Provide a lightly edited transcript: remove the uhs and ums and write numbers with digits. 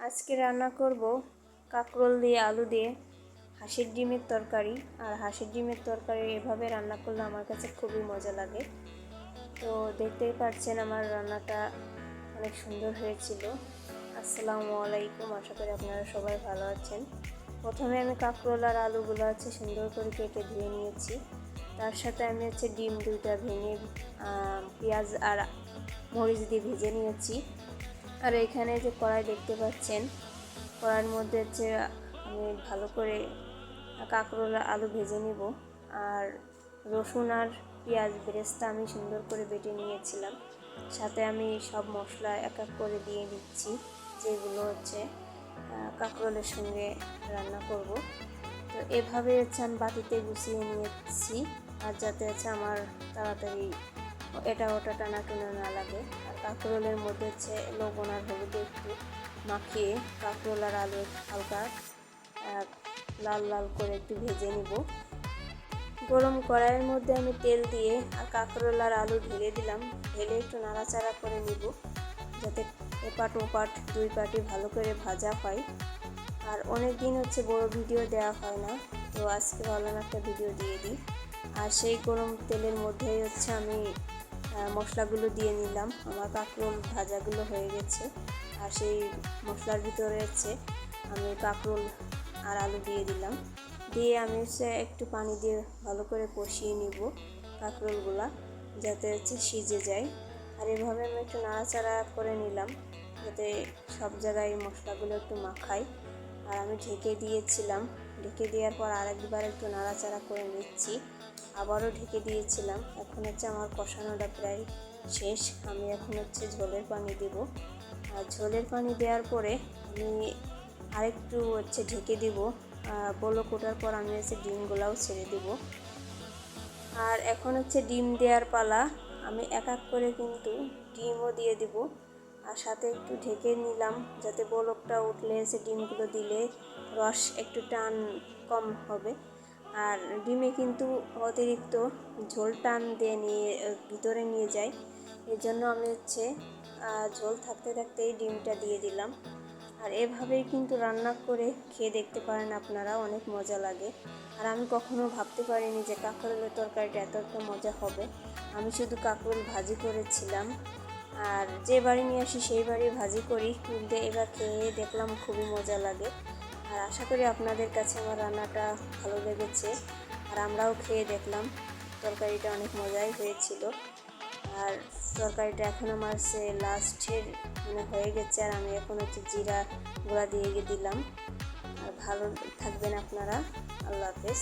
আজকে রান্না করব কাঁকরোল দিয়ে আলু দিয়ে হাঁসের ডিমের তরকারি। আর হাঁসের ডিমের তরকারি এভাবে রান্না করলে আমার কাছে খুবই মজা লাগে। তো দেখতেই পাচ্ছেন আমার রান্নাটা অনেক সুন্দর হয়েছিল। আসসালামু আলাইকুম, আশা করি আপনারা সবাই ভালো আছেন। প্রথমে আমি কাঁকরোল আর আলুগুলো সুন্দর করে কেটে ধুয়ে নিয়েছি। তার সাথে আমি ডিম দুইটা ভেঙে পেঁয়াজ আর মরিচ দিয়ে ভেজে নিয়েছি। আর এখানে যে কড়াই দেখতে পাচ্ছেন, কড়াইয়ের মধ্যে আমি ভালো করে কাঁকরোল আলু ভেজে নিব। আর রসুন আর পেঁয়াজ বেরেস্তা আমি সুন্দর করে বেটে নিয়েছিলাম। সাথে আমি সব মশলা এক এক করে দিয়ে দিচ্ছি, যেগুলো কাঁকরোলের সঙ্গে রান্না করব। তো এভাবে আমি বাটিতে গুছিয়ে নিয়েছি, আর যাতে আমার তাড়াতাড়ি এটা ওটা টানা না লাগে। আর কাঁকরোলের মধ্যে লবণ আর হলুদ একটু মাখিয়ে কাঁকরোল আর আলু হালকা লাল লাল করে একটু ভেজে নিব। গরম কড়াইয়ের মধ্যে আমি তেল দিয়ে আর কাঁকরোল আর আলু ঢেলে দিলাম। ঢেলে একটু নাড়াচাড়া করে নিব, যাতে এপাট ওপাট দুই পাটি ভালো করে ভাজা হয়। আর অনেক দিন বড় ভিডিও দেওয়া হয় না, তো আজকে ভালো একটা ভিডিও দিয়ে দিই। আর সেই গরম তেলের মধ্যেই আমি মশলাগুলো দিয়ে নিলাম। আমার কাঁকরোল ভাজাগুলো হয়ে গেছে, আর সেই মশলার ভিতরে আমি কাঁকরোল আর আলু দিয়ে দিলাম। দিয়ে আমি একটু পানি দিয়ে ভালো করে কষিয়ে নিব কাঁকরোলগুলা, যাতে সিজে যায়। আর এভাবে আমি একটু নাড়াচাড়া করে নিলাম, যাতে সব জায়গায় মশলাগুলো একটু মাখায়। আর আমি ঢেকে দিয়েছিলাম। ঢেকে দেওয়ার পর আরেকবার একটু নাড়াচাড়া করে নিচ্ছি, আবারও ঢেকে দিয়েছিলাম। এখন আমার কষানোটা প্রায় শেষ। আমি এখন ঝোলের পানি দেব। আর ঝোলের পানি দেওয়ার পরে আমি আরেকটু ঢেকে দেব। বলক ওঠার পর আমি ডিমগুলাও ছেড়ে দেব। আর এখন ডিম দেওয়ার পালা। আমি এক এক করে কিন্তু ডিমও দিয়ে দেব, আর সাথে একটু ঢেকে নিলাম, যাতে বলকটা উঠলে ডিমগুলো দিলে রস একটু টান কম হবে। আর ডিমে কিন্তু অতিরিক্ত ঝোল টান দিয়ে ভিতরে নিয়ে যায়। এর জন্য আমি ঝোল থাকতে থাকতেই ডিমটা দিয়ে দিলাম। আর এভাবেই কিন্তু রান্না করে খেয়ে দেখতে পারেন আপনারা, অনেক মজা লাগে। আর আমি কখনো ভাবতে পারিনি যে কাঁকরোলের তরকারিটা এতটা মজা হবে। আমি শুধু কাঁকরোল ভাজি করেছিলাম, আর যে বাড়ি নিয়ে আসি সেই বাড়ি ভাজি করি, কিন্তু এবার খেয়ে দেখলাম খুবই মজা লাগে। আর আশা করি আপনাদের কাছে আমার রান্নাটা ভালো লেগেছে। আর আমরাও খেয়ে দেখলাম, তরকারিটা অনেক মজাই হয়েছিল। আর তরকারিটা এখন আমার লাস্টের হয়ে গেছে। আর আমি এখন জিরা গুঁড়া দিয়ে দিলাম। আর ভালো থাকবেন আপনারা। আল্লাহ হাফেজ।